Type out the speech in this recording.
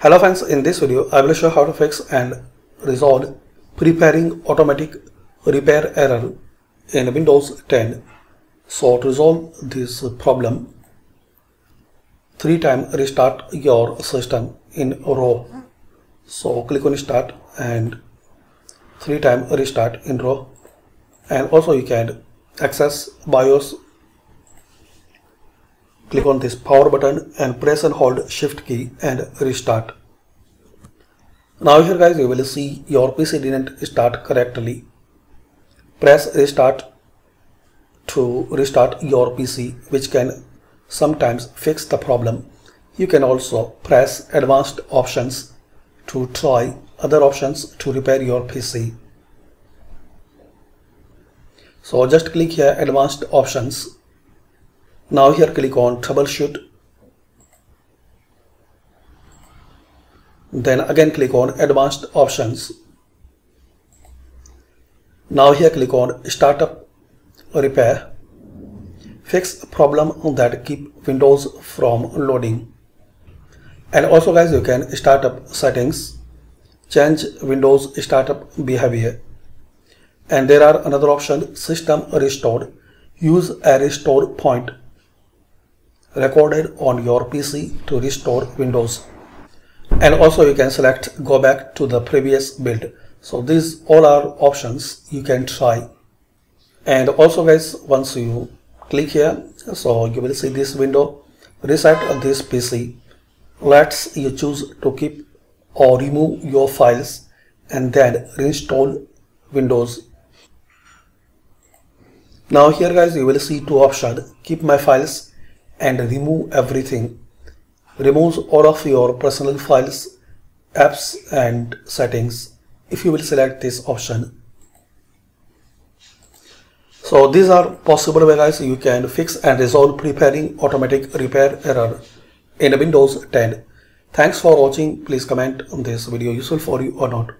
Hello friends, in this video I will show how to fix and resolve preparing automatic repair error in Windows 10. So to resolve this problem, 3 times restart your system in a row. So click on start and 3 times restart in row, and also you can access BIOS. Click on this power button and press and hold shift key and restart. Now here guys, you will see your PC didn't start correctly. Press restart to restart your PC, which can sometimes fix the problem. You can also press advanced options to try other options to repair your PC. So just click here advanced options. Now here click on troubleshoot. Then again click on advanced options. Now here click on startup repair. Fix problem that keep Windows from loading. And also guys, you can startup settings, change Windows startup behavior. And there are another option, system restored. Use a restore point recorded on your PC to restore Windows. And also you can select go back to the previous build. So these all are options you can try. And also guys, once you click here, so you will see this window, reset this PC. Let's you choose to keep or remove your files and then reinstall Windows. Now here guys, you will see two options, keep my files and remove everything. Removes all of your personal files, apps and settings if you will select this option. So these are possible ways guys you can fix and resolve preparing automatic repair error in Windows 10. Thanks for watching. Please comment on this video useful for you or not.